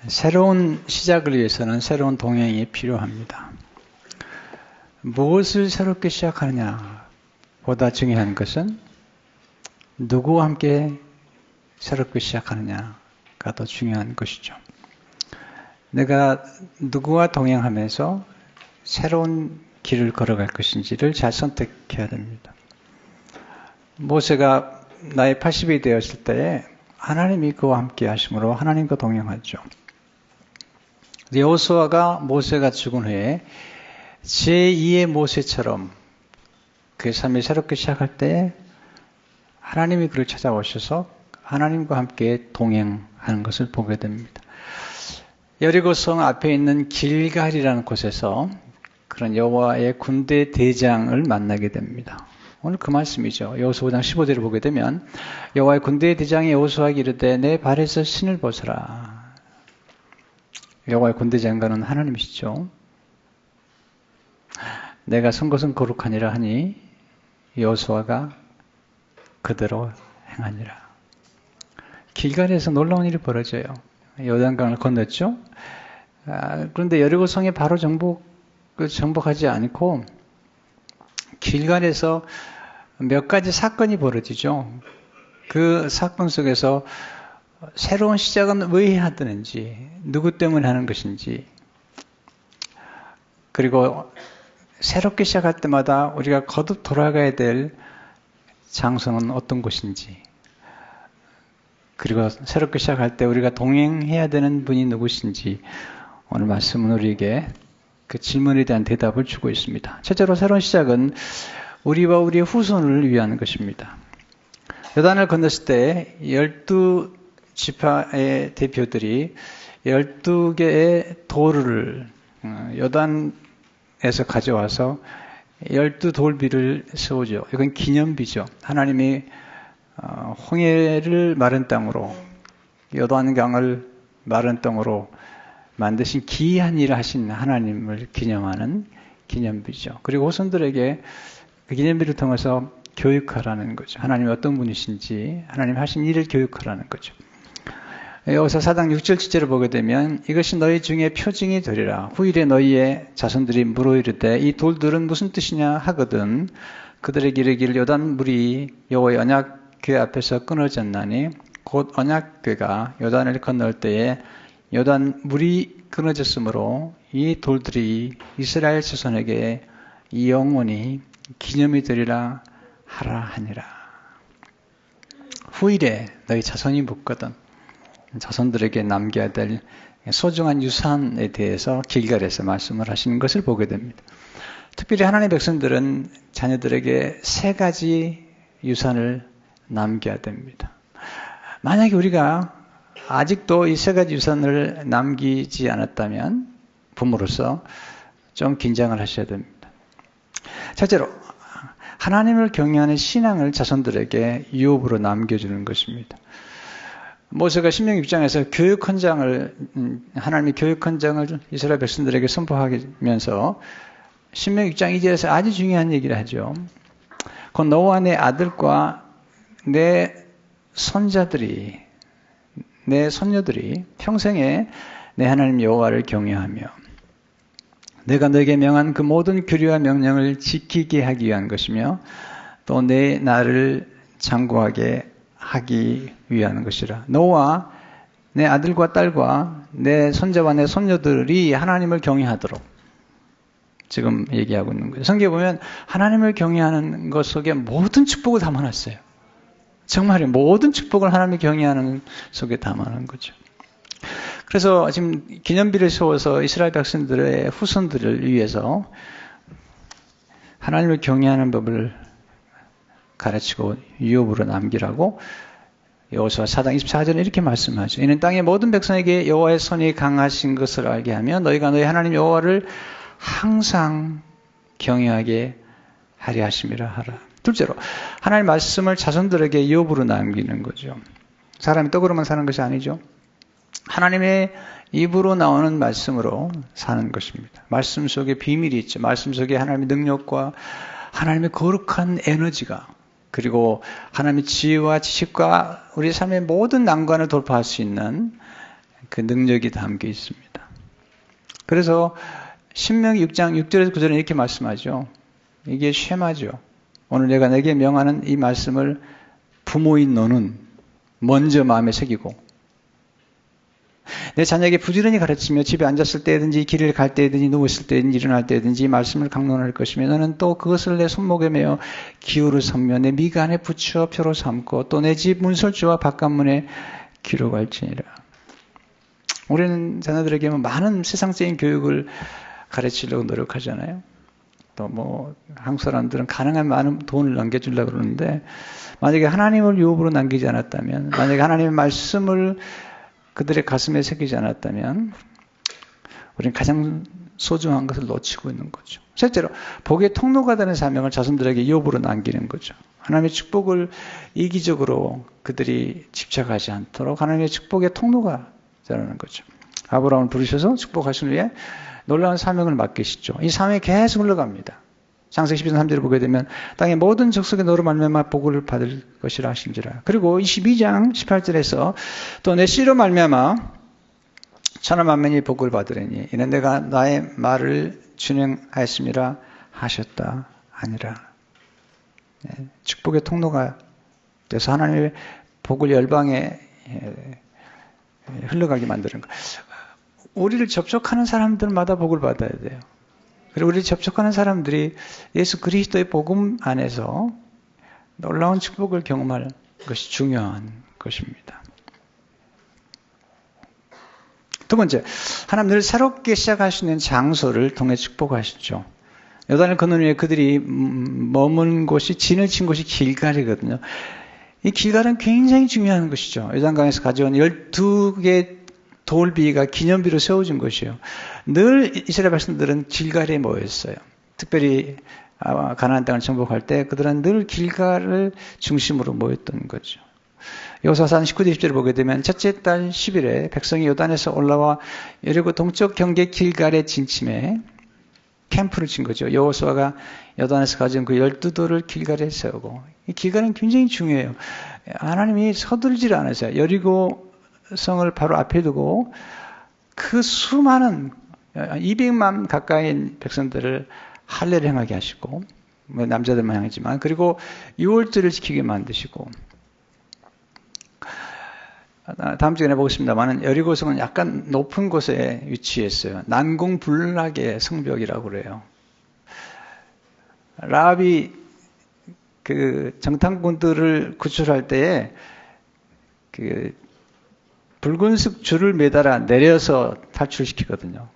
새로운 시작을 위해서는 새로운 동행이 필요합니다. 무엇을 새롭게 시작하느냐 보다 중요한 것은 누구와 함께 새롭게 시작하느냐가 더 중요한 것이죠. 내가 누구와 동행하면서 새로운 길을 걸어갈 것인지를 잘 선택해야 됩니다. 모세가 나이 80이 되었을 때에 하나님이 그와 함께 하심으로 하나님과 동행하죠. 여호수아가 모세가 죽은 후에 제2의 모세처럼 그의 삶이 새롭게 시작할 때 하나님이 그를 찾아오셔서 하나님과 함께 동행하는 것을 보게 됩니다. 여리고성 앞에 있는 길갈이라는 곳에서 그런 여호와의 군대 대장을 만나게 됩니다. 오늘 그 말씀이죠. 여호수아 5장 15절을 보게 되면 여호와의 군대 대장이 여호수아에게 이르되 내 발에서 신을 벗어라. 여호와의 군대 장관은 하나님이시죠. 내가 선 것은 거룩하니라 하니 여호수아가 그대로 행하니라. 길갈에서 놀라운 일이 벌어져요. 요단강을 건넜죠. 그런데 여리고성에 바로 정복하지 않고 길갈에서 몇 가지 사건이 벌어지죠. 그 사건 속에서 새로운 시작은 왜 해야 되는지, 누구 때문에 하는 것인지, 그리고 새롭게 시작할 때마다 우리가 거듭 돌아가야 될 장소는 어떤 곳인지, 그리고 새롭게 시작할 때 우리가 동행해야 되는 분이 누구신지 오늘 말씀은 우리에게 그 질문에 대한 대답을 주고 있습니다. 첫째로 새로운 시작은 우리와 우리의 후손을 위한 것입니다. 요단을 건넜을 때 12지파의 대표들이 12개의 돌을 요단에서 가져와서 12돌비를 세우죠. 이건 기념비죠. 하나님이 홍해를 마른 땅으로, 요단강을 마른 땅으로 만드신 기이한 일을 하신 하나님을 기념하는 기념비죠. 그리고 후손들에게 그 기념비를 통해서 교육하라는 거죠. 하나님이 어떤 분이신지 하나님 하신 일을 교육하라는 거죠. 여기서 4장 6절 7절을 보게 되면 이것이 너희 중에 표징이 되리라. 후일에 너희의 자손들이 물어 이르되 이 돌들은 무슨 뜻이냐 하거든 그들에게 이르기를 요단 물이 여호와의 언약궤 앞에서 끊어졌나니 곧 언약궤가 요단을 건널 때에 요단 물이 끊어졌으므로 이 돌들이 이스라엘 자손에게 영원히 기념이 되리라 하라 하니라. 후일에 너희 자손이 묻거든 자손들에게 남겨야 될 소중한 유산에 대해서 길갈에서 말씀을 하시는 것을 보게 됩니다. 특별히 하나님의 백성들은 자녀들에게 3가지 유산을 남겨야 됩니다. 만약에 우리가 아직도 이 3가지 유산을 남기지 않았다면 부모로서 좀 긴장을 하셔야 됩니다. 첫째로 하나님을 경외하는 신앙을 자손들에게 유업으로 남겨주는 것입니다. 모세가 신명기 6장에서 교육 헌장을 하나님의 교육 헌장을 이스라엘 백성들에게 선포하면서 신명기 6장 2절에서 아주 중요한 얘기를 하죠. 곧 너와 내 아들과 내 손자들이 내 손녀들이 평생에 내 하나님 여호와를 경외하며 내가 너에게 명한 그 모든 규례와 명령을 지키게 하기 위한 것이며 또 내 나를 장구하게 하기 위한 것이라. 너와 내 아들과 딸과 내 손자와 내 손녀들이 하나님을 경외하도록 지금 얘기하고 있는 거예요. 성경에 보면 하나님을 경외하는 것 속에 모든 축복을 담아놨어요. 정말요. 모든 축복을 하나님을 경외하는 속에 담아놓은 거죠. 그래서 지금 기념비를 세워서 이스라엘 백성들의 후손들을 위해서 하나님을 경외하는 법을 가르치고 유업으로 남기라고 여호수아 4장 24절에 이렇게 말씀하죠. 이는 땅의 모든 백성에게 여호와의 손이 강하신 것을 알게 하며 너희가 너희 하나님 여호와를 항상 경외하게 하려 하심이라 하라. 둘째로 하나님의 말씀을 자손들에게 유업으로 남기는 거죠. 사람이 떡으로만 사는 것이 아니죠. 하나님의 입으로 나오는 말씀으로 사는 것입니다. 말씀 속에 비밀이 있죠. 말씀 속에 하나님의 능력과 하나님의 거룩한 에너지가 그리고 하나님의 지혜와 지식과 우리 삶의 모든 난관을 돌파할 수 있는 그 능력이 담겨 있습니다. 그래서 신명기 6장 6절에서 9절에 이렇게 말씀하죠. 이게 쉐마죠. 오늘 내가 내게 명하는 이 말씀을 부모인 너는 먼저 마음에 새기고 내 자녀에게 부지런히 가르치며 집에 앉았을 때든지 길을 갈 때든지 누웠을 때든지 일어날 때든지 이 말씀을 강론할 것이며 너는 또 그것을 내 손목에 매어 기호를 삼며 내 미간에 붙여 표로 삼고 또 내 집 문설주와 바깥문에 기록할지니라. 우리는 자녀들에게 많은 세상적인 교육을 가르치려고 노력하잖아요. 또 뭐 한국 사람들은 가능한 많은 돈을 남겨주려고 그러는데 만약에 하나님을 유업으로 남기지 않았다면, 만약에 하나님의 말씀을 그들의 가슴에 새기지 않았다면 우리는 가장 소중한 것을 놓치고 있는 거죠. 실제로 복의 통로가 되는 사명을 자손들에게 유업으로 남기는 거죠. 하나님의 축복을 이기적으로 그들이 집착하지 않도록 하나님의 축복의 통로가 되는 거죠. 아브라함을 부르셔서 축복하신 후에 놀라운 사명을 맡기시죠. 이 사명이 계속 흘러갑니다. 창세기 12장 3절을 보게 되면 땅의 모든 족속의 너로 말미암아 복을 받을 것이라 하신지라. 그리고 22장 18절에서 또 내 씨로 말미암아 천하 만민이 복을 받으리니 이는 내가 나의 말을 준행하였음이라 하셨다 아니라. 네, 축복의 통로가 돼서 하나님의 복을 열방에 흘러가게 만드는 것. 우리를 접촉하는 사람들마다 복을 받아야 돼요. 그리고 우리를 접촉하는 사람들이 예수 그리스도의 복음 안에서 놀라운 축복을 경험할 것이 중요한 것입니다. 두 번째, 하나님 늘 새롭게 시작하시는 장소를 통해 축복하시죠. 요단을 건넌 후에 그들이 머문 곳이 진을 친 곳이 길갈이거든요. 이 길갈은 굉장히 중요한 것이죠. 요단강에서 가져온 12개 돌비가 기념비로 세워진 것이에요. 늘 이스라엘 백성들은 길갈에 모였어요. 특별히 가나안 땅을 정복할 때 그들은 늘 길갈을 중심으로 모였던 거죠. 여호수아상 19대 20절을 보게 되면 첫째 달 10일에 백성이 요단에서 올라와 여리고 동쪽 경계 길갈에 진침해 캠프를 친 거죠. 여호수아가 요단에서 가져온 그 12돌을 길갈에 세우고, 이 길갈은 굉장히 중요해요. 하나님이 서둘질 않으세요. 여리고 성을 바로 앞에 두고 그 수많은 200만 가까이 백성들을 할례를 행하게 하시고, 남자들만 행하지만, 그리고 유월절을 지키게 만드시고, 다음 주에 보겠습니다만 여리고성은 약간 높은 곳에 위치했어요. 난공불락의 성벽이라고 그래요. 라합이 그 정탐꾼들을 구출할 때에 그 붉은색 줄을 매달아 내려서 탈출시키거든요.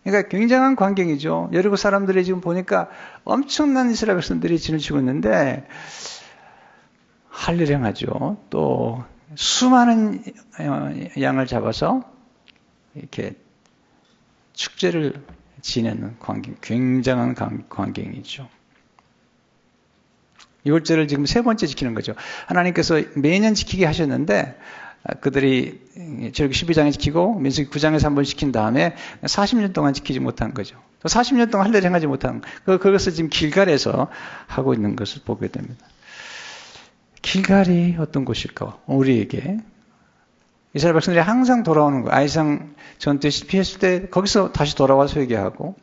그러니까 굉장한 광경이죠. 여리고 사람들이 지금 보니까 엄청난 이스라엘 백성들이 진을 치고 있는데 할례를 행하죠. 또 수많은 양을 잡아서 이렇게 축제를 지내는 광경, 굉장한 광경이죠. 유월절을 지금 세 번째 지키는 거죠. 하나님께서 매년 지키게 하셨는데 그들이 출애굽기 12장에 지키고 민수기 9장에서 한 번 지킨 다음에 40년 동안 지키지 못한 거죠. 40년 동안 할례를 행하지 못한 그것을 지금 길갈에서 하고 있는 것을 보게 됩니다. 길갈이 어떤 곳일까? 우리에게 이스라엘 백성들이 항상 돌아오는 거. 아이상 전투에 실패했을 때 거기서 다시 돌아와서 회개하고,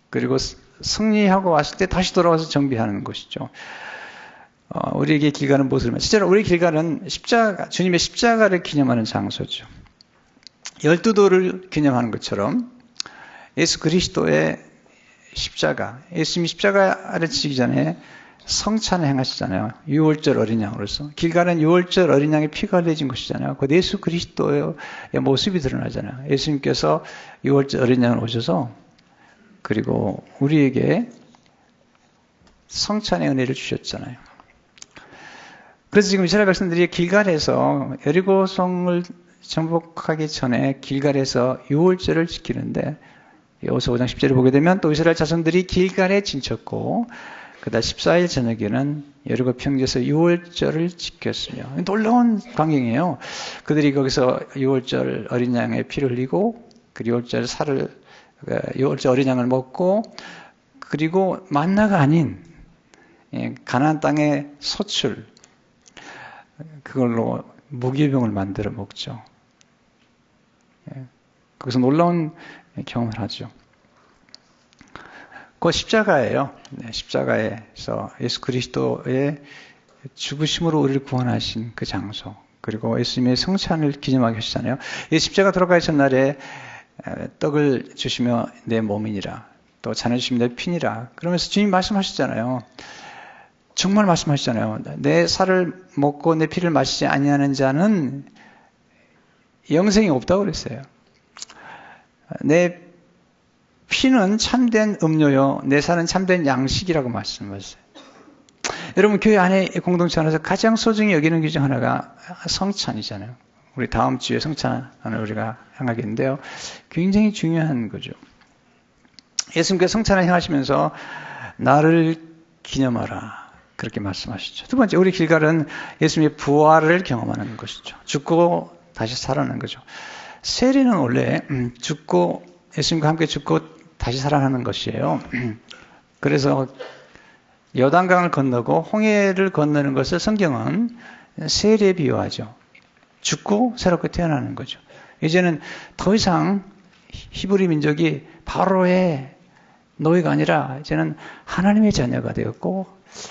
그리고 승리하고 왔을 때 다시 돌아와서 정비하는 것이죠. 우리에게 길갈은 무엇을 말하면, 실제로 우리 길갈은 십자가, 주님의 십자가를 기념하는 장소죠. 12도를 기념하는 것처럼 예수 그리스도의 십자가, 예수님이 십자가를 지기 전에 성찬을 행하시잖아요. 유월절 어린 양으로서. 길갈은 유월절 어린 양의 피가 흘려진 것이잖아요. 그 예수 그리스도의 모습이 드러나잖아요. 예수님께서 유월절 어린 양을 오셔서 그리고 우리에게 성찬의 은혜를 주셨잖아요. 그래서 지금 이스라엘 백성들이 길갈에서 여리고성을 정복하기 전에 길갈에서 유월절을 지키는데, 여호수아 5장 10절을 보게 되면 또 이스라엘 자손들이 길갈에 진쳤고 그달 14일 저녁에는 여리고 평지에서 유월절을 지켰으며, 놀라운 광경이에요. 그들이 거기서 유월절 어린 양의 피를 흘리고 그 유월절 어린 양을 먹고, 그리고 만나가 아닌 가나안 땅의 소출, 그걸로 무기병을 만들어 먹죠. 거기서 놀라운 경험을 하죠. 그 십자가예요. 네, 십자가에서 예수 그리스도의 죽으심으로 우리를 구원하신 그 장소, 그리고 예수님의 성찬을 기념하게 하시잖아요. 이 십자가 돌아가신 날에 떡을 주시며 내 몸이니라, 또 잔을 주시며 내 피니라, 그러면서 주님 말씀하셨잖아요. 정말 말씀하시잖아요. 내 살을 먹고 내 피를 마시지 아니하는 자는 영생이 없다고 그랬어요. 내 피는 참된 음료요, 내 살은 참된 양식이라고 말씀하셨어요. 여러분, 교회 안에 공동체 안에서 가장 소중히 여기는 것 중 하나가 성찬이잖아요. 우리 다음 주에 성찬을 우리가 향하겠는데요. 굉장히 중요한 거죠. 예수님께서 성찬을 행하시면서 나를 기념하라, 그렇게 말씀하시죠. 두 번째, 우리 길갈은 예수님의 부활을 경험하는 것이죠. 죽고 다시 살아나는 거죠. 세례는 원래 죽고 예수님과 함께 죽고 다시 살아나는 것이에요. 그래서 요단강을 건너고 홍해를 건너는 것을 성경은 세례에 비유하죠. 죽고 새롭게 태어나는 거죠. 이제는 더 이상 히브리 민족이 바로의 노예가 아니라 이제는 하나님의 자녀가 되었고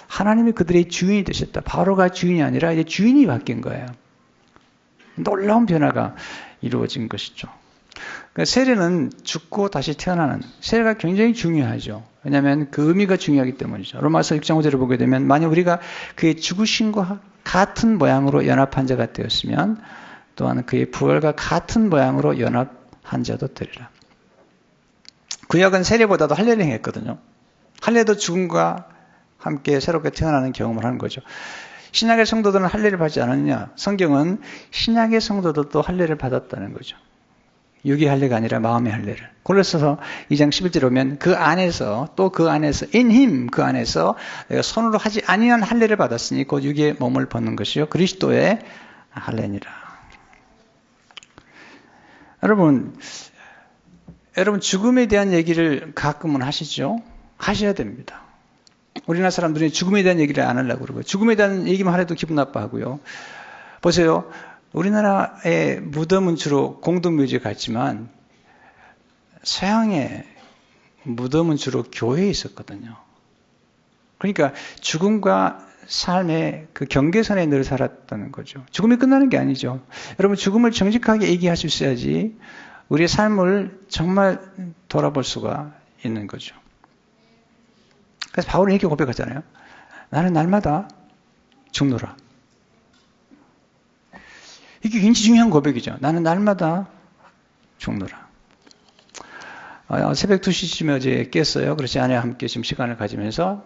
하나님이 그들의 주인이 되셨다. 바로가 주인이 아니라 이제 주인이 바뀐 거예요. 놀라운 변화가 이루어진 것이죠. 그러니까 세례는 죽고 다시 태어나는, 세례가 굉장히 중요하죠. 왜냐하면 그 의미가 중요하기 때문이죠. 로마서 6장 5절을 보게 되면 만약 우리가 그의 죽으심과 같은 모양으로 연합한 자가 되었으면 또한 그의 부활과 같은 모양으로 연합한 자도 되리라. 구약은 세례보다도 할례를 행했거든요. 할례도 죽음과 함께 새롭게 태어나는 경험을 하는 거죠. 신약의 성도들은 할례를 받지 않았느냐? 성경은 신약의 성도들도 할례를 받았다는 거죠. 육의 할례가 아니라 마음의 할례를. 골로새서 2장 11절에 보면 그 안에서, 또 그 안에서 in him, 그 안에서 내가 손으로 하지 아니한 할례를 받았으니 곧 육의 몸을 벗는 것이요 그리스도의 할례니라. 여러분 죽음에 대한 얘기를 가끔은 하시죠? 하셔야 됩니다. 우리나라 사람들이 죽음에 대한 얘기를 안 하려고 그러고요. 죽음에 대한 얘기만 해도 기분 나빠하고요. 보세요. 우리나라의 무덤은 주로 공동묘지에 갔지만 서양의 무덤은 주로 교회에 있었거든요. 그러니까 죽음과 삶의 그 경계선에 늘 살았다는 거죠. 죽음이 끝나는 게 아니죠. 여러분, 죽음을 정직하게 얘기할 수 있어야지 우리의 삶을 정말 돌아볼 수가 있는 거죠. 그래서 바울은 이렇게 고백하잖아요. 나는 날마다 죽노라. 이게 굉장히 중요한 고백이죠. 나는 날마다 죽노라. 새벽 2시쯤에 어제 깼어요. 그래서 아내와 함께 지금 시간을 가지면서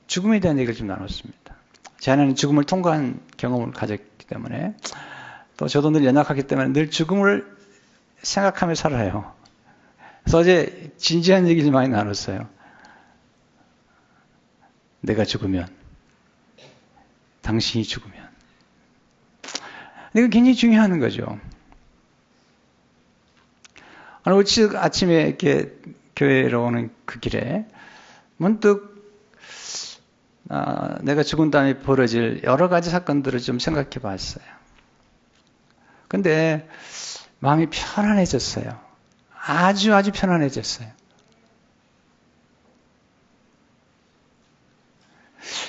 죽음에 대한 얘기를 좀 나눴습니다. 제 아내는 죽음을 통과한 경험을 가졌기 때문에 또 저도 늘 연약하기 때문에 늘 죽음을 생각하며 살아요. 그래서 어제 진지한 얘기를 많이 나눴어요. 내가 죽으면, 당신이 죽으면. 이거 굉장히 중요한 거죠. 오늘 아침에 이렇게 교회로 오는 그 길에 문득 내가 죽은 다음에 벌어질 여러 가지 사건들을 좀 생각해 봤어요. 근데 마음이 편안해졌어요. 아주 편안해졌어요.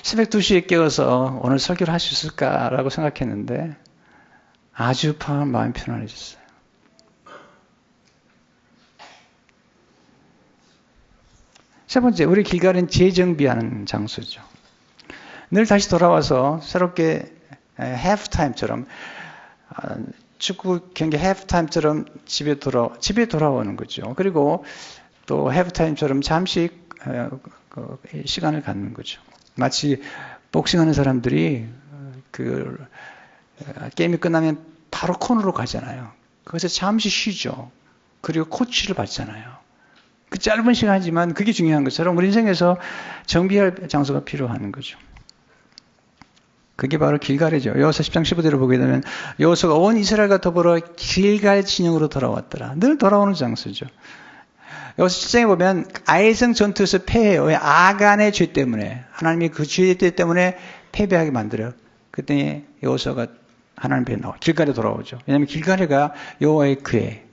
새벽 2시에 깨어서 오늘 설교를 할 수 있을까라고 생각했는데 아주 마음이 편안해졌어요. 세 번째, 우리 길갈은 재정비하는 장소죠. 늘 다시 돌아와서 새롭게 하프타임처럼 축구 경기 하프타임처럼 집에 돌아오는 거죠. 그리고 또 하프타임처럼 잠시 시간을 갖는 거죠. 마치 복싱하는 사람들이 게임이 끝나면 바로 코너로 가잖아요. 거기서 잠시 쉬죠. 그리고 코치를 받잖아요. 그 짧은 시간이지만 그게 중요한 것처럼 우리 인생에서 정비할 장소가 필요한 거죠. 그게 바로 길갈이죠. 여호수아 10장 15절을 보게 되면 여호수아가 온 이스라엘과 더불어 길갈 진영으로 돌아왔더라. 늘 돌아오는 장소죠. 여호수아 7장에 보면 아이성 전투에서 패해요. 왜? 아간의 죄 때문에. 하나님이 그 죄 때문에 패배하게 만들어요. 그때 여호수아가 하나님 앞에 나와 길갈에 돌아오죠. 왜냐하면 길갈이가 여호와의 궤,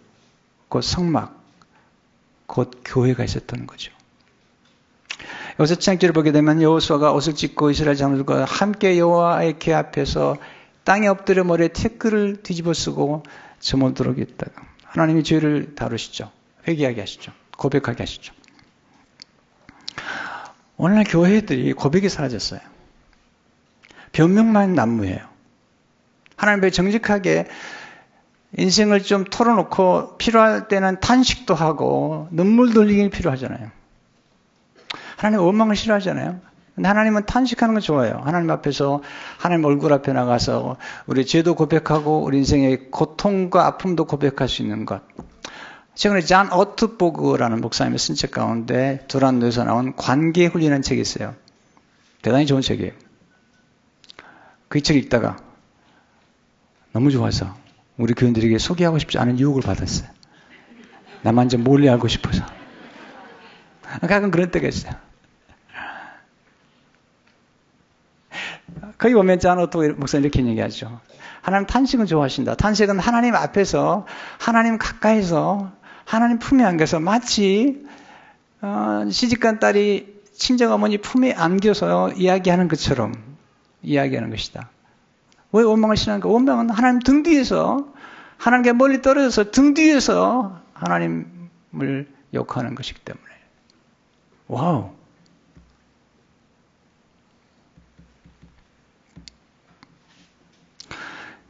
곧 성막, 곧 교회가 있었던 거죠. 여기서 창조를 보게 되면 여호수아가 옷을 찢고 이스라엘 장로들과 함께 여호와의 궤 앞에서 땅에 엎드려 머리에 태클을 뒤집어 쓰고 저물도록 했다가 하나님이 죄를 다루시죠. 회개하게 하시죠. 고백하게 하시죠. 오늘날 교회들이 고백이 사라졌어요. 변명만 난무해요. 하나님 앞에 정직하게 인생을 좀 털어놓고 필요할 때는 탄식도 하고 눈물 돌리기 필요하잖아요. 하나님 원망을 싫어하잖아요. 근데 하나님은 탄식하는 거 좋아해요. 하나님 앞에서 하나님 얼굴 앞에 나가서 우리 죄도 고백하고 우리 인생의 고통과 아픔도 고백할 수 있는 것. 최근에 잔 어트보그라는 목사님의 쓴 책 가운데 두란노에서 나온 관계 훈련이라는 책이 있어요. 대단히 좋은 책이에요. 그 책 읽다가 너무 좋아서 우리 교인들에게 소개하고 싶지 않은 유혹을 받았어요. 나만 좀 몰래 알고 싶어서. 가끔 그런 때가 있어요. 거기 보면 잔 어트보그 목사님 이렇게 얘기하죠. 하나님 탄식은 좋아하신다. 탄식은 하나님 앞에서 하나님 가까이서 하나님 품에 안겨서 마치 시집간 딸이 친정어머니 품에 안겨서 이야기하는 것처럼 이야기하는 것이다. 왜 원망을 싫어하는가? 원망은 하나님 등 뒤에서 하나님께 멀리 떨어져서 등 뒤에서 하나님을 욕하는 것이기 때문에. 와우.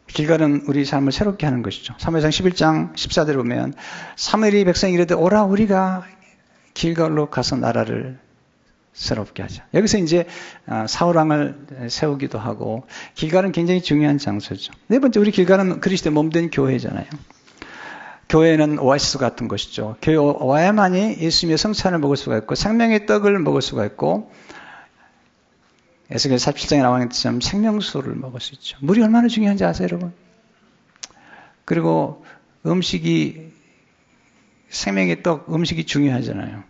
길갈은 우리 삶을 새롭게 하는 것이죠. 사무엘상 11장 14절에 보면 사무엘이 백성이 이르되 오라 우리가 길갈로 가서 나라를 새롭게 하자. 여기서 이제 사울왕을 세우기도 하고 길갈은 굉장히 중요한 장소죠. 네 번째 우리 길갈은 그리스도의 몸된 교회잖아요. 교회는 오아시스 같은 것이죠. 교회 와야만이 예수님의 성찬을 먹을 수가 있고 생명의 떡을 먹을 수가 있고 에스겔 47장에 나와 있는 것처럼 생명수를 먹을 수 있죠. 물이 얼마나 중요한지 아세요, 여러분? 그리고 음식이 생명의 떡, 음식이 중요하잖아요.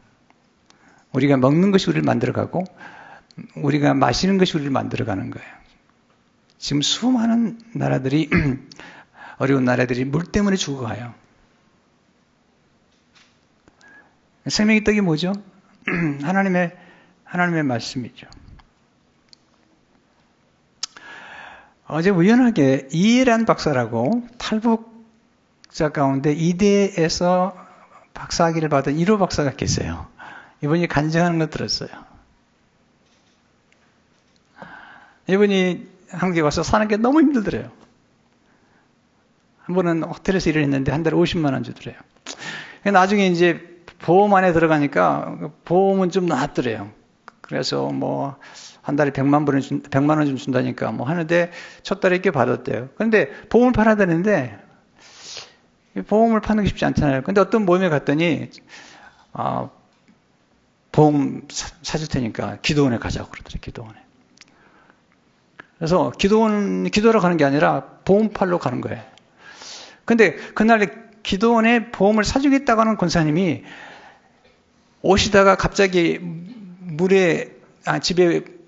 우리가 먹는 것이 우리를 만들어가고 우리가 마시는 것이 우리를 만들어가는 거예요. 지금 수많은 나라들이 어려운 나라들이 물 때문에 죽어가요. 생명의 떡이 뭐죠? 하나님의 말씀이죠. 어제 우연하게 이해란 박사라고 탈북자 가운데 이대에서 박사학위를 받은 1호 박사가 계세요. 이분이 간증하는 거 들었어요. 이분이 한국에 와서 사는 게 너무 힘들더래요. 한 번은 호텔에서 일을 했는데 한 달에 50만 원 주더래요. 나중에 이제 보험 안에 들어가니까 보험은 좀 나았더래요. 그래서 뭐 한 달에 100만 원 좀 준다니까 뭐 하는데 첫 달에 이렇게 받았대요. 그런데 보험을 팔아야 되는데 보험을 파는 게 쉽지 않잖아요. 근데 어떤 모임에 갔더니 보험 사줄 테니까 기도원에 가자고 그러더래요. 기도원에. 그래서 기도하러 가는 게 아니라 보험 팔러 가는 거예요. 근데 그날 기도원에 보험을 사주겠다고 하는 권사님이 오시다가 갑자기 집에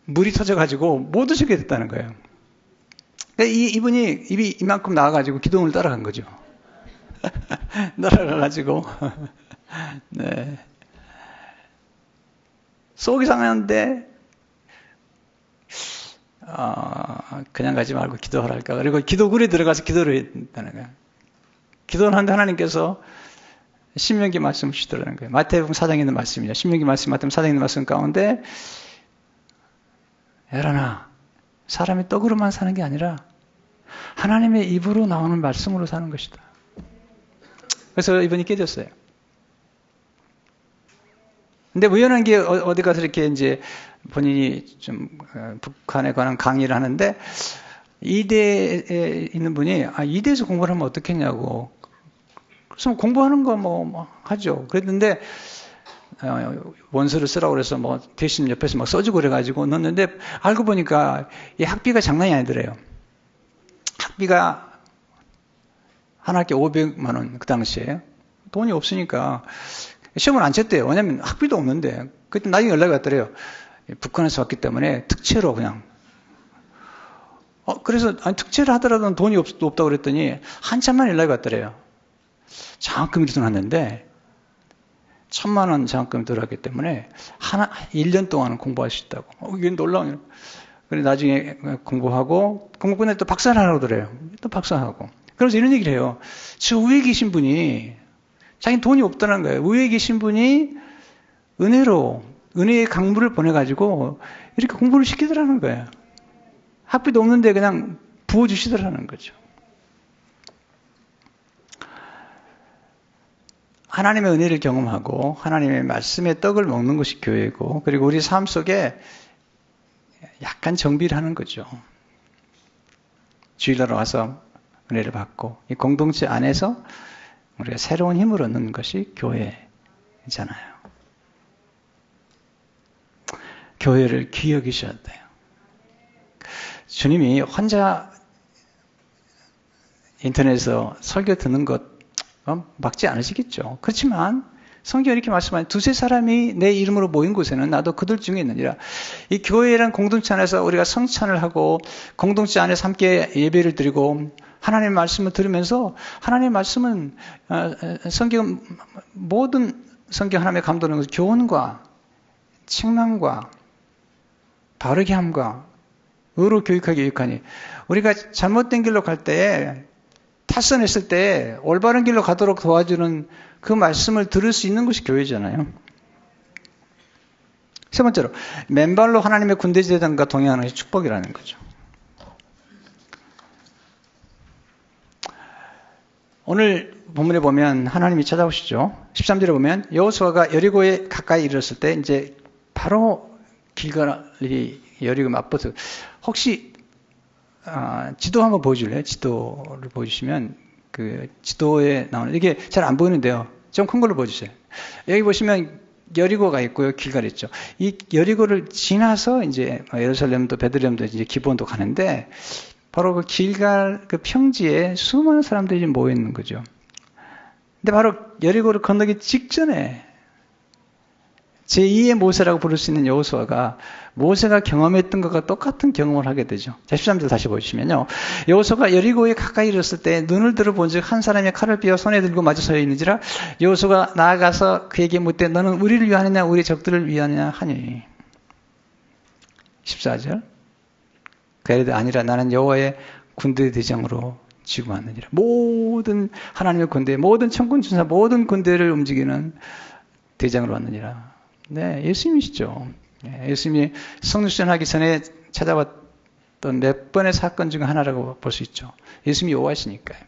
물이 터져가지고 못 오시게 됐다는 거예요. 이분이 입이 이만큼 나와가지고 기도원을 따라간 거죠. 따라가가지고 네. 속이 상하는데 그냥 가지 말고 기도하랄까. 그리고 기도굴에 들어가서 기도를 했다는 거예요. 기도를 하는데 하나님께서 신명기 말씀을 주시더라는 거예요. 마태복음 4장에 있는 말씀이죠. 신명기 말씀, 마태복음 4장에 있는 말씀 가운데 에라나 사람이 떡으로만 사는 게 아니라 하나님의 입으로 나오는 말씀으로 사는 것이다. 그래서 이분이 깨졌어요. 근데 우연한 게 어디 가서 이렇게 이제 본인이 좀 북한에 관한 강의를 하는데 이대에 있는 분이 이대에서 공부를 하면 어떻겠냐고. 그래서 공부하는 거 뭐 하죠. 그랬는데 원서를 쓰라고 그래서 뭐 대신 옆에서 막 써주고 그래가지고 넣었는데 알고 보니까 이 학비가 장난이 아니더래요. 학비가 한 학기 500만 원 그 당시에 돈이 없으니까 시험을 안 쳤대요. 왜냐면 학비도 없는데. 그때 나중에 연락이 왔더래요. 북한에서 왔기 때문에 특채로 그냥 그래서 특채를 하더라도 돈이 없다고 그랬더니 한참만 연락이 왔더래요. 장학금이 들어왔는데 1,000만 원 장학금이 들어왔기 때문에 1년 동안은 공부할 수 있다고. 이게 놀라워요. 그래 나중에 공부 끝내 또 박사를 하라고 그래요. 또 박사하고. 그래서 이런 얘기를 해요. 저 위에 계신 분이 자기 돈이 없다는 거예요. 위에 계신 분이 은혜의 강물을 보내가지고 이렇게 공부를 시키더라는 거예요. 학비도 없는데 그냥 부어주시더라는 거죠. 하나님의 은혜를 경험하고 하나님의 말씀의 떡을 먹는 것이 교회고, 그리고 우리 삶 속에 약간 정비를 하는 거죠. 주일날 와서 은혜를 받고 이 공동체 안에서 우리가 새로운 힘을 얻는 것이 교회잖아요. 교회를 귀히 여기셔야 돼요. 주님이 혼자 인터넷에서 설교 듣는 것 막지 않으시겠죠. 그렇지만 성경에 이렇게 말씀하는 두세 사람이 내 이름으로 모인 곳에는 나도 그들 중에 있느니라. 이 교회란 공동체 안에서 우리가 성찬을 하고 공동체 안에서 함께 예배를 드리고 하나님의 말씀을 들으면서, 하나님의 말씀은 성경 모든 성경 하나님의 감동은 교훈과 책망과 바르게 함과 의로 교육하게 유익하니, 우리가 잘못된 길로 갈 때에 탈선했을 때 올바른 길로 가도록 도와주는 그 말씀을 들을 수 있는 것이 교회잖아요. 세 번째로, 맨발로 하나님의 군대재단과 동행하는 것이 축복이라는 거죠. 오늘 본문에 보면 하나님이 찾아오시죠. 13절에 보면 여호수아가 여리고에 가까이 이르렀을 때 이제 바로 길갈이 여리고 맞붙어. 혹시 지도 한번 보여줄래요? 지도를 보여주시면 그 지도에 나오는, 이게 잘 안 보이는데요. 좀 큰 걸로 보여주세요. 여기 보시면 여리고가 있고요, 길갈이 있죠. 이 여리고를 지나서 이제 예루살렘도 베들레헴도 이제 기본도 가는데, 바로 그 길갈 그 평지에 수많은 사람들이 모여 있는 거죠. 근데 바로 여리고를 건너기 직전에 제2의 모세라고 부를 수 있는 여호수아가 모세가 경험했던 것과 똑같은 경험을 하게 되죠. 자, 13절 다시 보시면요. 여호수아가 여리고에 가까이 이르렀을 때 눈을 들어본즉 한 사람이 칼을 비어 손에 들고 마주 서 있는지라. 여호수아가 나아가서 그에게 묻되 너는 우리를 위하느냐 우리 적들을 위하느냐 하니. 14절. 그래도 아니라 나는 여호와의 군대 대장으로 지고 왔느니라. 모든 하나님의 군대, 모든 천군 천사, 모든 군대를 움직이는 대장으로 왔느니라. 네, 예수님이시죠. 예수님이 성육신하기 전에 찾아왔던 몇 번의 사건 중 하나라고 볼 수 있죠. 예수님이 여호와시니까요.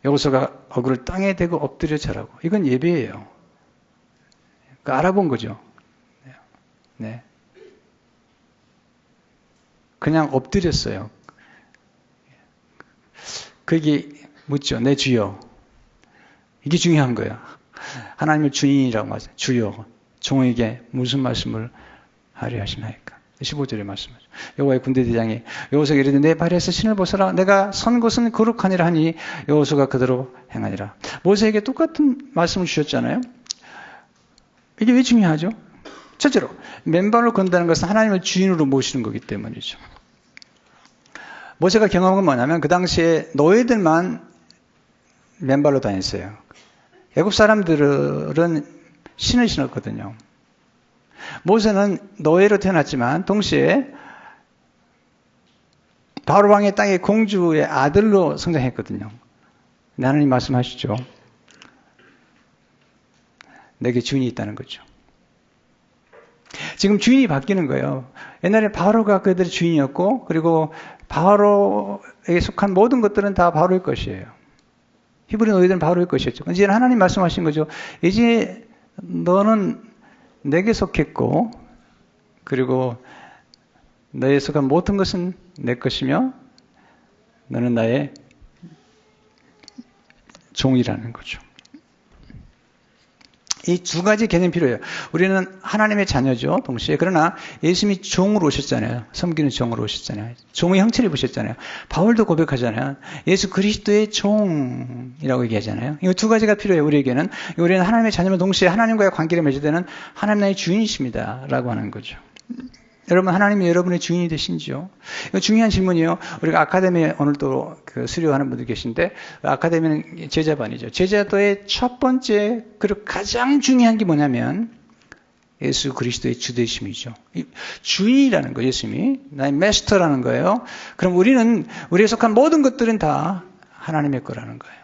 여호수아가 얼굴을 땅에 대고 엎드려 절하고, 이건 예배예요. 알아본 거죠. 네. 그냥 엎드렸어요. 그게 묻죠. 내 주여. 이게 중요한 거예요. 하나님을 주인이라고 말해요. 주여. 종에게 무슨 말씀을 하려 하시나이까. 15절에 말씀하죠. 여호와의 군대대장이 여호수아에게 이르되 내 발에서 신을 벗어라. 내가 선 곳은 거룩하니라 하니 여호수아가 그대로 행하니라. 모세에게 똑같은 말씀을 주셨잖아요. 이게 왜 중요하죠? 첫째로 맨발로 건다는 것은 하나님을 주인으로 모시는 거기 때문이죠. 모세가 경험한 건 뭐냐면 그 당시에 노예들만 맨발로 다녔어요. 애국 사람들은 신을 신었거든요. 모세는 노예로 태어났지만 동시에 바로 왕의 땅의 공주의 아들로 성장했거든요. 하나님 말씀하시죠. 내게 주인이 있다는 거죠. 지금 주인이 바뀌는 거예요. 옛날에 바로가 그들의 주인이었고, 그리고 바로에게 속한 모든 것들은 다 바로의 것이에요. 히브리 노예들은 바로의 것이었죠. 이제 하나님 말씀하신 거죠. 이제 너는 내게 속했고, 그리고 너에 속한 모든 것은 내 것이며, 너는 나의 종이라는 거죠. 이 두 가지 개념이 필요해요. 우리는 하나님의 자녀죠, 동시에. 그러나 예수님이 종으로 오셨잖아요. 섬기는 종으로 오셨잖아요. 종의 형체를 보셨잖아요. 바울도 고백하잖아요. 예수 그리스도의 종이라고 얘기하잖아요. 이 두 가지가 필요해요, 우리에게는. 우리는 하나님의 자녀면 동시에 하나님과의 관계를 맺어야 되는 하나님 나의 주인이십니다. 라고 하는 거죠. 여러분, 하나님이 여러분의 주인이 되신지요? 이거 중요한 질문이에요. 우리가 아카데미에 오늘 또 수료하는 분들 계신데, 아카데미는 제자반이죠. 제자도의 첫 번째, 그리고 가장 중요한 게 뭐냐면, 예수 그리스도의 주되심이죠. 주인이라는 거예요, 예수님이. 나의 마스터라는 거예요. 그럼 우리에 속한 모든 것들은 다 하나님의 거라는 거예요.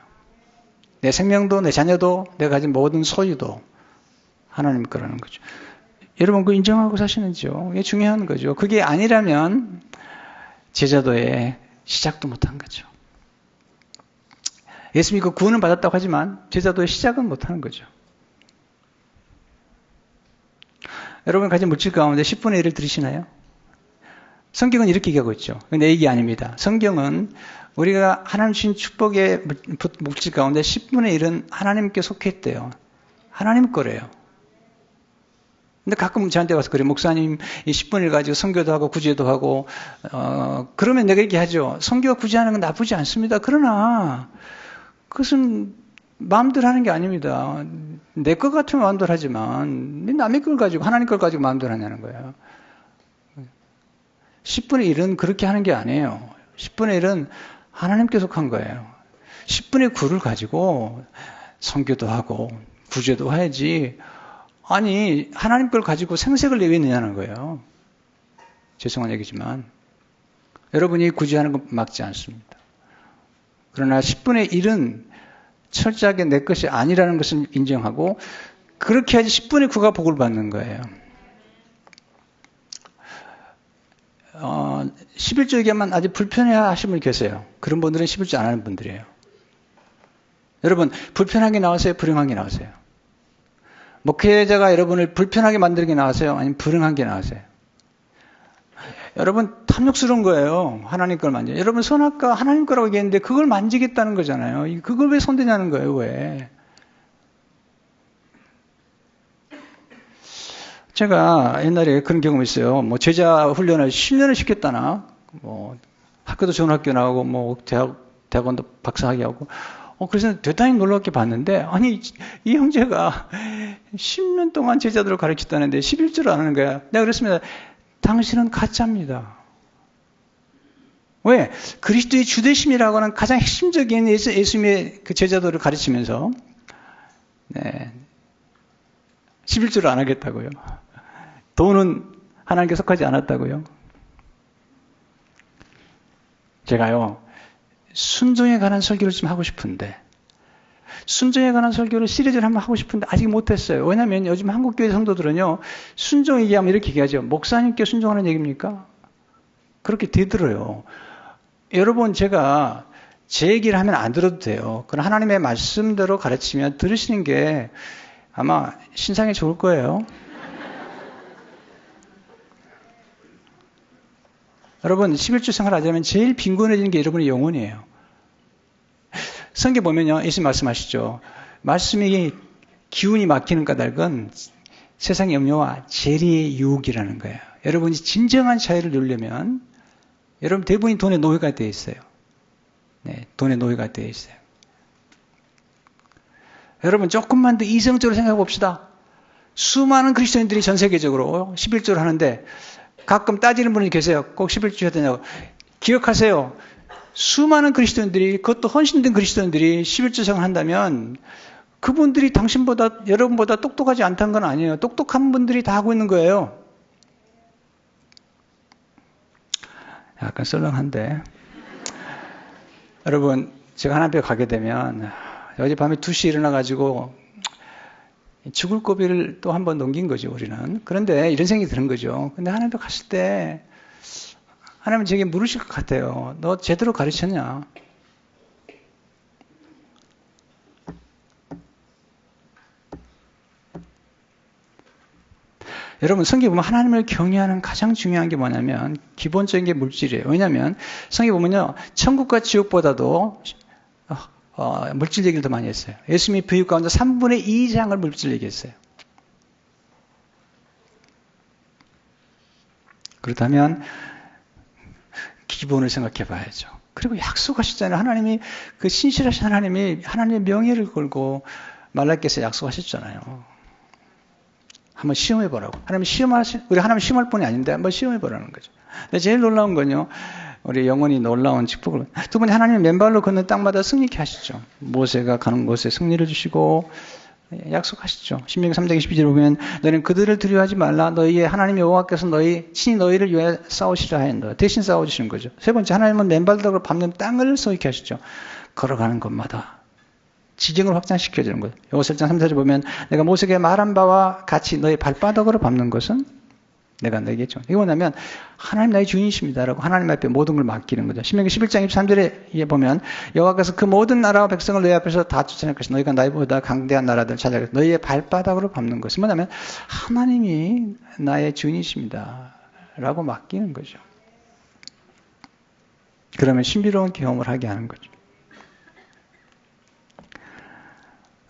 내 생명도, 내 자녀도, 내가 가진 모든 소유도 하나님의 거라는 거죠. 여러분, 그거 인정하고 사시는지요? 이게 중요한 거죠. 그게 아니라면 제자도의 시작도 못한 거죠. 예수님이 그 구원을 받았다고 하지만 제자도의 시작은 못하는 거죠. 여러분 가진 물질 가운데 10분의 1을 들으시나요? 성경은 이렇게 얘기하고 있죠. 내 얘기 아닙니다. 성경은 우리가 하나님 주신 축복의 물질 가운데 10분의 1은 하나님께 속했대요. 하나님 거래요. 근데 가끔 저한테 와서 그래, 목사님 이 10분의 1 가지고 선교도 하고 구제도 하고 그러면 내가 얘기하죠. 선교와 구제하는 건 나쁘지 않습니다. 그러나 그것은 마음대로 하는 게 아닙니다. 내 것 같으면 마음대로 하지만 남의 걸 가지고 하나님 걸 가지고 마음대로 하냐는 거예요. 10분의 1은 그렇게 하는 게 아니에요. 10분의 1은 하나님께 속한 거예요. 10분의 9를 가지고 선교도 하고 구제도 해야지. 아니, 하나님 걸 가지고 생색을 내겠느냐는 거예요. 죄송한 얘기지만 여러분이 구제하는 건 맞지 않습니다. 그러나 10분의 1은 철저하게 내 것이 아니라는 것을 인정하고 그렇게 해야지 10분의 9가 복을 받는 거예요. 11조 얘기하면 아주 불편해하시는 분이 계세요. 그런 분들은 11조 안 하는 분들이에요. 여러분, 불편한 게 나오세요? 불행한 게 나오세요? 목회자가 여러분을 불편하게 만드는 게 나으세요? 아니면 불행한 게 나으세요? 여러분 탐욕스러운 거예요. 하나님 걸 만져. 여러분 선악과 하나님 거라고 얘기했는데 그걸 만지겠다는 거잖아요. 그걸 왜 손대냐는 거예요. 왜? 제가 옛날에 그런 경험이 있어요. 뭐 제자 훈련을 10년을 시켰다나 학교도 좋은 학교 나오고 대학원도 박사학위 하고 그래서 대단히 놀랍게 봤는데, 아니, 이 형제가 10년 동안 제자들을 가르쳤다는데 11조를 안 하는 거야. 내가 그랬습니다. 당신은 가짜입니다. 왜? 그리스도의 주되심이라고 하는 가장 핵심적인 예수님의 그 제자들을 가르치면서, 11조를 안 하겠다고요. 돈은 하나님께 속하지 않았다고요. 제가요, 순종에 관한 설교를 좀 하고 싶은데 순종에 관한 설교를 시리즈를 한번 하고 싶은데 아직 못했어요. 왜냐하면 요즘 한국교회 성도들은요. 순종 얘기하면 이렇게 얘기하죠. 목사님께 순종하는 얘기입니까? 그렇게 되들어요. 여러분 제가 제 얘기를 하면 안 들어도 돼요. 그럼 하나님의 말씀대로 가르치면 들으시는 게 아마 신상에 좋을 거예요. 여러분 11주 생활하자면 제일 빈곤해지는 게 여러분의 영혼이에요. 성경 보면요. 예수님 말씀하시죠. 말씀이 기운이 막히는 까닭은 세상의 염려와 재리의 유혹이라는 거예요. 여러분이 진정한 자유를 누리려면 여러분 대부분이 돈의 노예가 되어 있어요. 네, 돈의 노예가 되어 있어요. 여러분 조금만 더 이성적으로 생각해 봅시다. 수많은 그리스도인들이 전 세계적으로 11조를 하는데 가끔 따지는 분이 계세요. 꼭 11조 해야 되냐고. 기억하세요. 수많은 그리스도인들이, 그것도 헌신된 그리스도인들이 11조 생활을 한다면 그분들이 당신보다, 여러분보다 똑똑하지 않다는 건 아니에요. 똑똑한 분들이 다 하고 있는 거예요. 약간 썰렁한데. 여러분, 제가 하나님 앞에 가게 되면 어젯밤에 2시에 일어나가지고 죽을 고비를 또 한 번 넘긴 거죠, 우리는. 그런데 이런 생각이 드는 거죠. 근데 하나님 앞에 갔을 때 하나님은 제게 물으실 것 같아요. 너 제대로 가르쳤냐? 여러분 성경에 보면 하나님을 경외하는 가장 중요한 게 뭐냐면 기본적인 게 물질이에요. 왜냐하면 성경에 보면요. 천국과 지옥보다도 물질 얘기를 더 많이 했어요. 예수님이 부육 가운데 3분의 2 이상을 물질 얘기했어요. 그렇다면 기본을 생각해 봐야죠. 그리고 약속하셨잖아요. 하나님이 그 신실하신 하나님이 하나님의 명예를 걸고 말라기에서 약속하셨잖아요. 한번 시험해보라고. 우리 하나님 시험할 뿐이 아닌데 한번 시험해보라는 거죠. 근데 제일 놀라운 건요, 우리 영혼이 놀라운 축복을. 두 번째, 하나님이 맨발로 걷는 땅마다 승리케 하시죠. 모세가 가는 곳에 승리를 주시고 약속하시죠. 신명기 3장 22절에 보면 너희는 그들을 두려워하지 말라. 너희의 하나님 여호와께서 친히 너희를 위하여 싸우시라 하였노라. 대신 싸워주시는 거죠. 세 번째, 하나님은 맨발로 밟는 땅을 서있게 하시죠. 걸어가는 곳마다 지경을 확장시켜주는 거예요. 여호수아 1장 3절에 보면 내가 모세에게 말한 바와 같이 너희 발바닥으로 밟는 것은 내가 너에게 했죠. 이게 뭐냐면 하나님 나의 주인이십니다라고 하나님 앞에 모든 걸 맡기는 거죠. 신명기 11장 23절에 보면 여호와께서 그 모든 나라와 백성을 너희 앞에서 다 쫓아낼 것이다. 너희가 나보다 강대한 나라들을 찾아갈 것이다. 너희의 발바닥으로 밟는 것은 뭐냐면 하나님이 나의 주인이십니다라고 맡기는 거죠. 그러면 신비로운 경험을 하게 하는 거죠.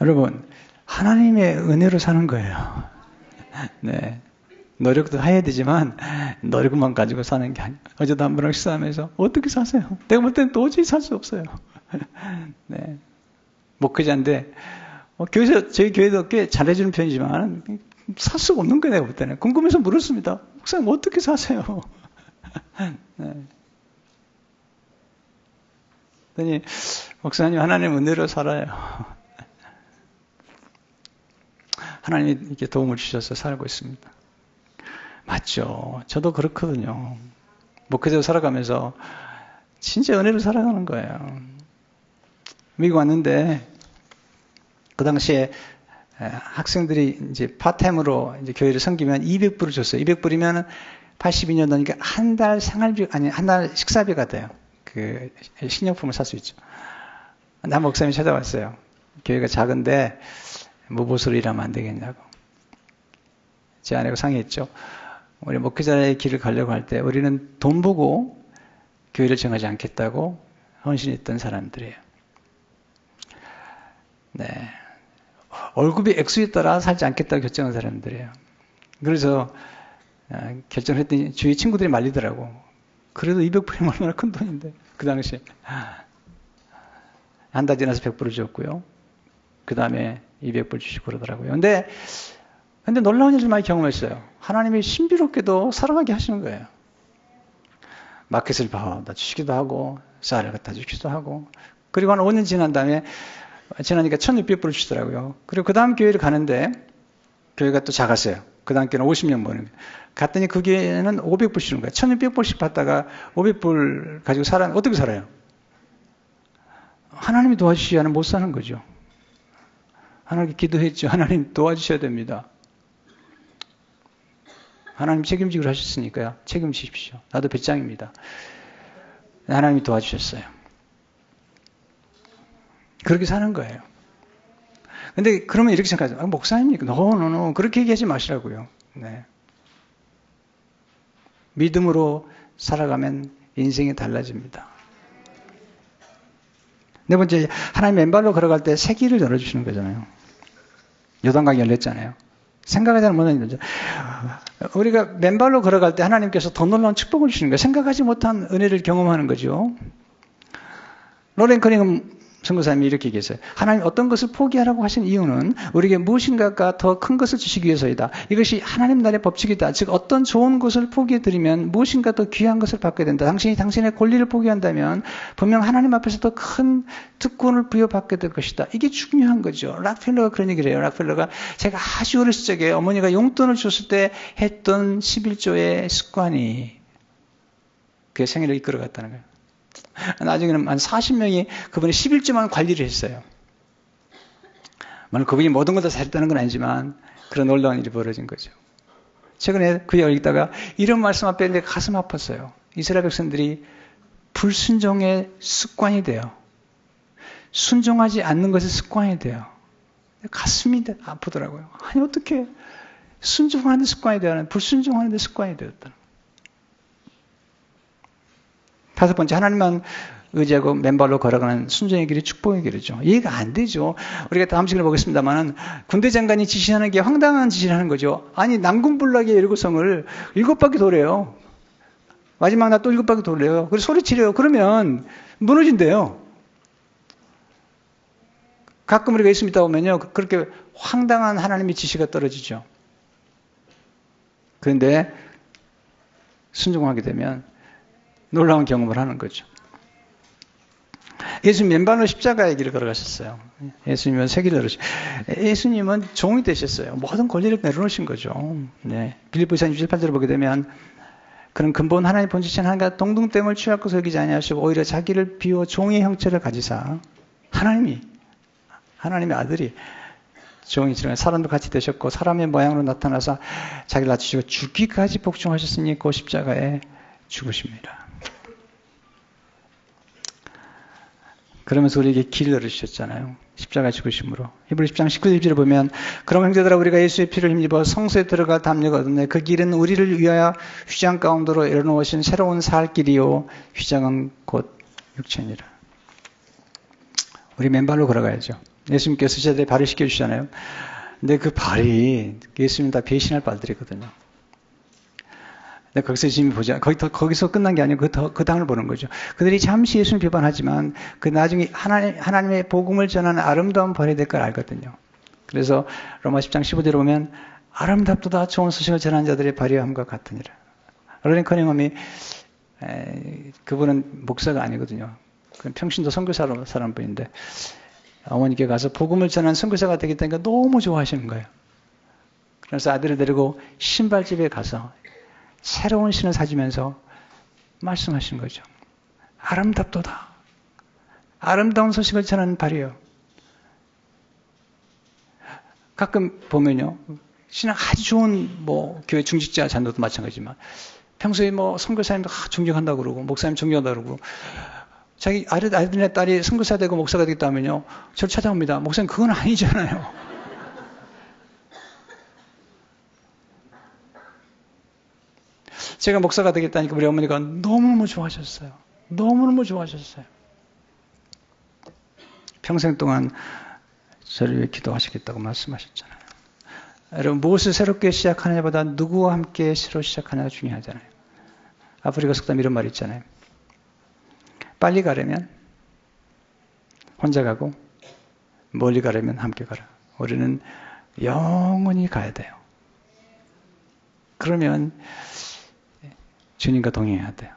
여러분, 하나님의 은혜로 사는 거예요. 네. 노력도 해야 되지만 노력만 가지고 사는 게 아니에요. 어제도 한 분랑 식사하면서 어떻게 사세요? 내가 볼 때는 도저히 살 수 없어요. 네. 목회자인데 교회에서 저희 교회도 꽤 잘해주는 편이지만 살 수가 없는 거예요. 내가 볼 때는. 궁금해서 물었습니다. 목사님 어떻게 사세요? 네. 그랬더니 목사님 하나님 은혜로 살아요. 하나님이 이렇게 도움을 주셔서 살고 있습니다. 맞죠. 저도 그렇거든요. 목회자로 살아가면서 진짜 은혜로 살아가는 거예요. 미국 왔는데 그 당시에 학생들이 이제 파타임으로 이제 교회를 섬기면 200불을 줬어요. 200불이면 82년도니까 한 달 생활비, 아니, 한 달 식사비가 돼요. 그 식료품을 살 수 있죠. 한 목사님이 찾아왔어요. 교회가 작은데 무보수로 일하면 안 되겠냐고. 제 아내가 상의했죠. 우리 목회자의 길을 가려고 할 때 우리는 돈 보고 교회를 정하지 않겠다고 헌신했던 사람들이에요. 네. 월급이 액수에 따라 살지 않겠다고 결정한 사람들이에요. 그래서 결정을 했더니 주위 친구들이 말리더라고. 그래도 200불이면 얼마나 큰 돈인데. 그 당시에. 한 달 지나서 100불을 줬고요. 그 다음에 200불 주시고 그러더라고요. 근데 놀라운 일을 많이 경험했어요. 하나님이 신비롭게도 살아가게 하시는 거예요. 마켓을 봐다 주시기도 하고, 쌀을 갖다 주시기도 하고, 그리고 한 5년 지난 다음에, 지나니까 1600불을 주시더라고요. 그리고 그 다음 교회를 가는데, 교회가 또 작았어요. 그 다음 교회는 50명 모는 거예요. 갔더니 그 교회는 500불 주는 거예요. 1600불씩 받다가 500불 가지고 어떻게 살아요? 하나님이 도와주시지 않으면 못 사는 거죠. 하나님께 기도했죠. 하나님 도와주셔야 됩니다. 하나님 책임지기로 하셨으니까요. 책임지십시오. 나도 배짱입니다. 하나님이 도와주셨어요. 그렇게 사는 거예요. 근데 그러면 이렇게 생각하죠. 목사님이니까. 노. 그렇게 얘기하지 마시라고요. 네. 믿음으로 살아가면 인생이 달라집니다. 네 번째, 하나님 맨발로 걸어갈 때 새 길을 열어주시는 거잖아요. 요단강이 열렸잖아요. 생각하지 않은 모든 일이죠. 우리가 맨발로 걸어갈 때 하나님께서 더 놀라운 축복을 주시는 거예요. 생각하지 못한 은혜를 경험하는 거죠. 로렌 커닝엄 선교사님이 이렇게 얘기했어요. 하나님 어떤 것을 포기하라고 하신 이유는 우리에게 무엇인가가 더 큰 것을 주시기 위해서이다. 이것이 하나님 나라의 법칙이다. 즉 어떤 좋은 것을 포기해드리면 무엇인가 더 귀한 것을 받게 된다. 당신이 당신의 권리를 포기한다면 분명 하나님 앞에서 더 큰 특권을 부여받게 될 것이다. 이게 중요한 거죠. 락펠러가 그런 얘기를 해요. 락펠러가 제가 아주 어렸을 적에 어머니가 용돈을 줬을 때 했던 11조의 습관이 그의 생애를 이끌어갔다는 거예요. 나중에는 한 40명이 그분이 11조만 관리를 했어요. 물론 그분이 모든 걸 다 잘했다는 건 아니지만 그런 놀라운 일이 벌어진 거죠. 최근에 그 여기다가 이런 말씀 앞에 내 가슴 아팠어요. 이스라엘 백성들이 불순종의 습관이 돼요. 순종하지 않는 것이 습관이 돼요. 가슴이 아프더라고요. 아니 어떻게 순종하는 데 습관이 되어야 불순종하는 데 습관이 되었다. 다섯 번째, 하나님만 의지하고 맨발로 걸어가는 순종의 길이 축복의 길이죠. 이해가 안 되죠. 우리가 다음 시간에 보겠습니다만 군대 장관이 지시하는 게 황당한 지시를 하는 거죠. 아니 난공불락의 여리고성을 7바퀴 도래요. 마지막 날 또 7바퀴 도래요. 그래서 소리치래요. 그러면 무너진대요. 가끔 우리가 있습니다 보면요. 그렇게 황당한 하나님의 지시가 떨어지죠. 그런데 순종하게 되면 놀라운 경험을 하는 거죠. 예수님 맨발로 십자가의 길을 걸어가셨어요. 예수님은 세기를 걸으셨어요. 예수님은 종이 되셨어요. 모든 권리를 내려놓으신 거죠. 네. 빌립보서 28절을 보게 되면 그런 근본 하나님 본질신 하나님과 동등됨을 취할 것을 여기지 아니하시고 오히려 자기를 비워 종의 형체를 가지사 하나님의 아들이 종이처럼 사람도 같이 되셨고 사람의 모양으로 나타나서 자기를 낮추시고 죽기까지 복종하셨으니 그 십자가에 죽으십니다. 그러면서 우리에게 길을 열으셨잖아요. 십자가 죽으심으로. 히브리 10장 19절을 보면 그럼 형제들아 우리가 예수의 피를 힘입어 성소에 들어가 담력을 얻었네. 그 길은 우리를 위하여 휘장 가운데로 열어놓으신 새로운 살 길이요 휘장은 곧 육체니라. 우리 맨발로 걸어가야죠. 예수님께서 제자들의 발을 씻겨주시잖아요. 근데 그 발이 예수님 다 배신할 발들이거든요. 근데 거기서 예수님이 보자. 거기서 끝난 게 아니고 그 다음을 보는 거죠. 그들이 잠시 예수님 비판하지만 그 나중에 하나님의 복음을 전하는 아름다운 발이 될 걸 알거든요. 그래서 로마 10장 15절에 보면 아름답도다 좋은 소식을 전하는 자들의 발이함과 같으니라. 로렌 커닝엄이 그분은 목사가 아니거든요. 평신도 선교사로 사는 분인데 어머니께 가서 복음을 전하는 선교사가 되겠다니까 너무 좋아하시는 거예요. 그래서 아들을 데리고 신발집에 가서 새로운 신을 사주면서 말씀하신 거죠. 아름답도다. 아름다운 소식을 전하는 발이에요. 가끔 보면요. 신은 아주 좋은 교회 중직자 자녀도 마찬가지지만 평소에 선교사님도 존경한다고 그러고 목사님 존경한다고 그러고 자기 아들이나 딸이 선교사 되고 목사가 되겠다 하면요. 저를 찾아옵니다. 목사님 그건 아니잖아요. 제가 목사가 되겠다니까 우리 어머니가 너무너무 좋아하셨어요. 너무너무 좋아하셨어요. 평생 동안 저를 위해 기도하시겠다고 말씀하셨잖아요. 여러분 무엇을 새롭게 시작하느냐보다 누구와 함께 새로 시작하느냐가 중요하잖아요. 아프리카 속담 이런 말이 있잖아요. 빨리 가려면 혼자 가고 멀리 가려면 함께 가라. 우리는 영원히 가야 돼요. 그러면 주님과 동행해야 돼요.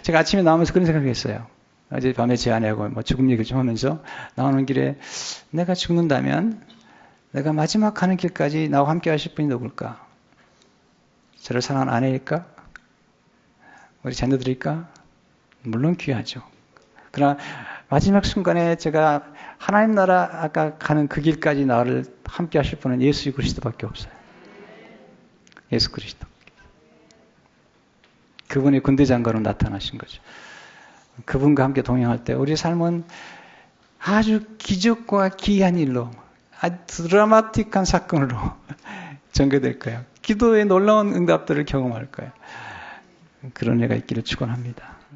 제가 아침에 나오면서 그런 생각을 했어요. 어제 밤에 제 아내하고 죽음 얘기 좀 하면서 나오는 길에 내가 죽는다면 내가 마지막 가는 길까지 나와 함께 하실 분이 누굴까? 저를 사랑하는 아내일까? 우리 자녀들일까? 물론 귀하죠. 그러나 마지막 순간에 제가 하나님 나라 아까 가는 그 길까지 나를 함께 하실 분은 예수 그리스도밖에 없어요. 예수 그리스도. 그분이 군대 장관으로 나타나신 거죠. 그분과 함께 동행할 때 우리 삶은 아주 기적과 기이한 일로 아주 드라마틱한 사건으로 전개될 거예요. 기도의 놀라운 응답들을 경험할 거예요. 그런 애가 있기를 축원합니다.